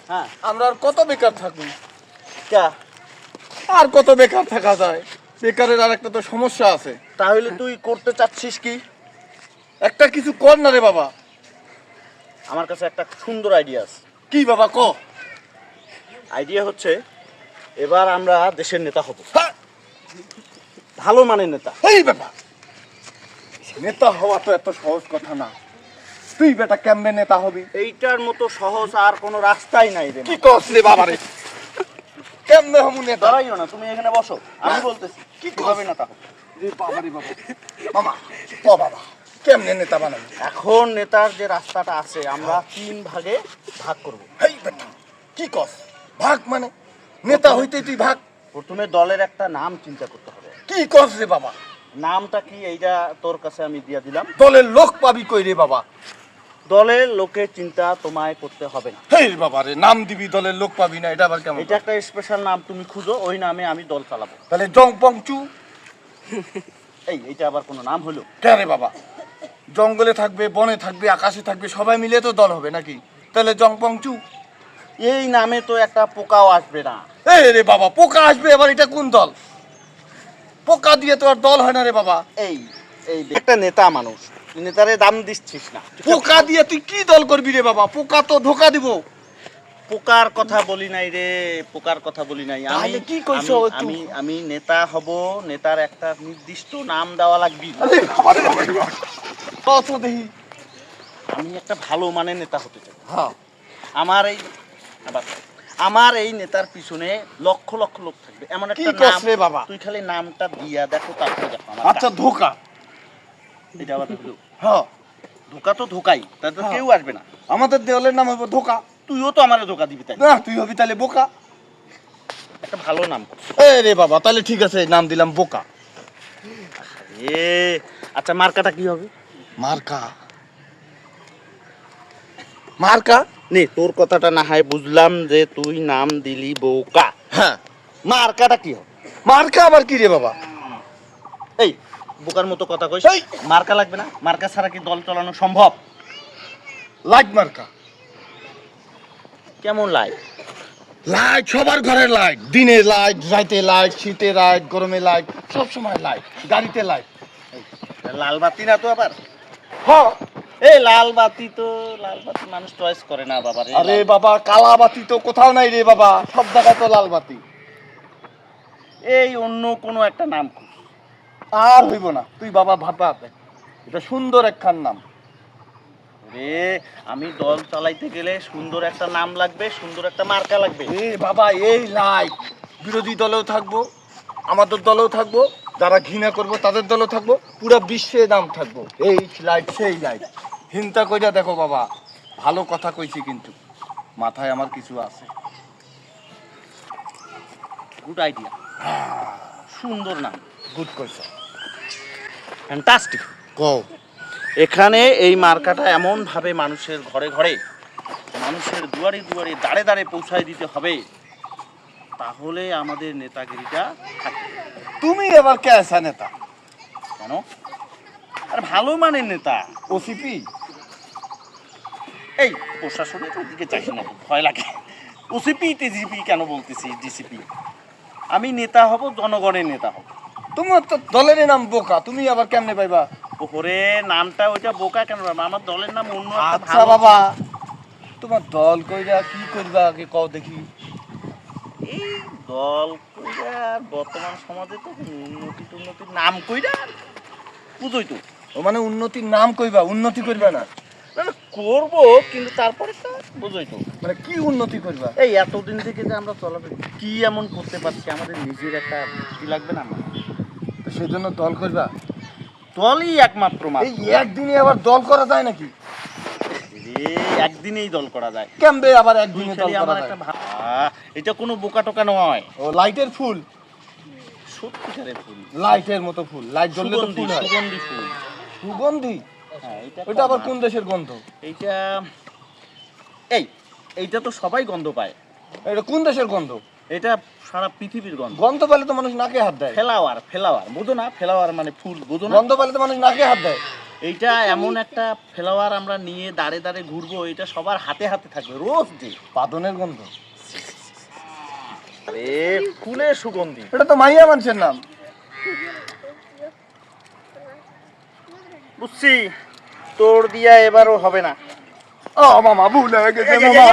হ্যাঁ, আমরা আর কত বেকার থাকবো? কা আর কত বেকার থাকা যায়? বেকারের আর একটা তো সমস্যা আছে। তাহলে তুই করতে চাচ্ছিস কি? একটা কিছু কর না রে বাবা। আমার কাছে একটা সুন্দর আইডিয়া আছে। কি বাবা ক? আইডিয়া হচ্ছে এবার আমরা দেশের নেতা হব, হ্যাঁ, ভালো মানের নেতা। এই বাবা, নেতা হওয়া তো এত সহজ কথা না। তুই বেটা কেমনে নেতা হবি? এইটার মতো সহজ আর কোনো রাস্তাই নাই রে। কি কস রে বাবা রে? কেমনে হমু নেতা? দাঁড়াইও না, তুমি এখানে বসো, আমি বলতেছি কি কিভাবে নেতা হব। রে বাবা রে বাবা। মামা ও বাবা, কেমনে নেতা বানাবি? এখন নেতার যে রাস্তাটা আছে আমরা 3 ভাগে ভাগ করব। এই বেটা কি কস? ভাগ মানে? নেতা হইতে তুই ভাগ? প্রথমে দলের একটা নাম চিন্তা করতে হবে। কি কস রে বাবা? নামটা কি এইটা তোর কাছে আমি দিয়া দিলাম। দলের লোক পাবি কই রে বাবা? দলের লোকের চিন্তা তোমায় করতে হবে না। হেই বাবা রে, নাম দিবি দলের লোক পাবি না, এটা আবার কেমন? এটা একটা স্পেশাল নাম, তুমি খুঁজো, ওই নামে আমি দল চালাবো। তাহলে জং পং চু? এইটা আবার কোনো নাম হলো? কে রে বাবা? জঙ্গলে থাকবে, বনে থাকবে, আকাশে থাকবে, সবাই মিলে তো দল হবে নাকি? তাহলে জং পং চু? এই নামে তো একটা পোকাও আসবে না। এই রে বাবা, পোকা আসবে এবার, এটা কোন দল? পোকা দিয়ে তো আর দল হয় না রে বাবা। এই এই একটা নেতা মানুষ, নেতারে দাম দিচ্ছিস না। পোকা দিয়ে তুই কি দল করবি রে বাবা? পোকা তো ধোকা দিব। পোকার কথা বলি নাই রে, পোকার কথা বলি নাই। আমি তাহলে কি কইছো আমি- একটু? আমি আমি নেতা হব, নেতার একটা নির্দিষ্ট নাম দেওয়া লাগবে। আরে বাবা রে বাবা, কত দেখি। আমি একটা ভালো মানের নেতা হতে চাই। হ্যাঁ, আমার এই আবার আমার এই নেতার পিছনে লক্ষ লক্ষ লোক থাকবে, এমন কি একটা কস নাম। রে বাবা? তুই খালি নামটা দিয়া দেখো, তারপরে দেখো আমার আচ্ছা কাজ। ধোকা। এটা আবার হলো? হ্যাঁ, ধোকা তো ধোকাই, তাতে তো হ্যাঁ। কেউ আসবে না। আমাদের দেওয়ালের নাম হবে ধোকা। তুইও তো আমার ধোকা দিবি, তাই না? না, তুই হবি তাহলে বোকা। একটা ভালো নাম কর। এই রে বাবা, তাহলে ঠিক আছে, নাম দিলাম বোকা। এ আচ্ছা, মার্কাটা কি হবে? মার্কা? মার্কা? নে, তোর কথাটা না হয় বুঝলাম যে তুই নাম দিলি বোকা। হ্যাঁ, মার্কাটা কি হবে? মার্কা আবার কি রে বাবা? এই বোকার মতো কথা কইস। এই! মার্কা লাগবে না? মার্কা ছাড়া কি দল চালানো সম্ভব? লাইট মার্কা। কেমন লাই? লাইট, সবার ঘরে লাইট। দিনে লাইট, রাতে লাইট, শীতে লাইট, গরমে লাইট, সব সময় লাইট। গাড়িতে লাইট। লাল বাতি না তো আবার? হ্যাঁ। এই লাল বাতি তো, লাল বাতি মানুষ চয়েস করে না বাবা রে। আরে বাবা, কালা বাতি তো কোথাও নাই রে বাবা, সব জায়গায় তো লাল বাতি। এই অন্য কোনো একটা নাম খুঁজ। আর হইব না, তুই বাবা ভাববা, এটা সুন্দর একখান নাম। রে, আমি দল চালাইতে গেলে সুন্দর একটা নাম লাগবে, সুন্দর একটা মার্কা লাগবে। এ বাবা, এই লাইট বিরোধী দলেও থাকবো, আমাদের দলেও থাকবো, যারা ঘৃণা করবো তাদের দলেও থাকবো, পুরো বিশ্বে নাম থাকবো এই লাইট সেই লাইট। হিংসা কইরা দেখো বাবা, ভালো কথা কইছি কিন্তু মাথায় আমার কিছু আছে। গুড আইডিয়া, সুন্দর নাম, গুড কইছ। ফ্যান্টাস্টিক। কও। এখানে এই মার্কাটা এমন ভাবে মানুষের ঘরে ঘরে, মানুষের দুয়ারে দুয়ারে, দাঁড়ে দাঁড়ে পৌঁছায় দিতে হবে, তাহলে আমাদের নেতাগিরিটা থাকবে। তুমি এবার কে আসা নেতা? কেন? আর ভালো মানের নেতা। ওসিপি? এই প্রশাসনের দিকে চাইছি না, খুব ভয় লাগে। ওসিপি টিজিপি কেন বলতেছি, ডিসিপি। আমি নেতা হব, জনগণের নেতা হব। তোমার তো দলের নাম বোকা, তুমি আবার কেমনে পাইবা? ওরে, নামটা ওইটা বোকা কেন পাবো? আমার দলের নাম অন্য একটা আচ্ছা ভালো। বাবা, তোমার দল কইরা কি করবা আগে কও দেখি। এই দল কইরা বর্তমান সমাজে তো উন্নতির নাম কইরা বুঝোই তো। ও মানে উন্নতির নাম কইবা, উন্নতি করবা না? না না, করবো, কিন্তু তারপরে তো বুঝোই তো। মানে কি উন্নতি করবা? এই এতদিন থেকে যে আমরা চলাফেরা কি এমন করতে পারছি, আমাদের নিজের একটা কি লাগবে না? আমার তো সেজন্য দল করবা? দলই একমাত্র এই মাত্র। একদিনে আবার দল করা যায় নাকি? রে, একদিনেই দল করা যায়? কেমবে আবার তুই একদিনে দল খালি করা আমার যায়? একটা এটা কোনো বোকা টোকা নয়, ও লাইটের ফুল, সত্যিকারের ফুল। লাইটের মতো ফুল, লাইট জ্বললে তো সুগন্ধি, ফুল হয়। সুগন্ধি ফুল। সুগন্ধি? হ্যাঁ, এটা ওইটা আবার কমা। কোন দেশের গন্ধ? এইটা এই এইটা তো সবাই গন্ধ পায়। এটা কোন দেশের গন্ধ? এটা সারা পৃথিবীর গন্ধ। গন্ধ পেলে তো মানুষ নাকে হাত দেয়। ফ্লাওয়ার, ফ্লাওয়ার বুঝো না? ফ্লাওয়ার মানে ফুল, বুঝো না? গন্ধ পেলে তো মানুষ নাকে হাত দেয়। এইটা এমন একটা ফ্লেভার আমরা নিয়ে দাঁড়ে দাঁড়ে ঘুরবো, এটা সবার হাতে হাতে থাকবে রোজ দিন। বাদনের গন্ধ, আরে ফুলের সুগন্ধি। এটা তো মাইয়া মানুষের নাম। বুঝছি, তোর দিয়া এবারও হবে না। ও মামা ভুল হয়ে গেছে মামা।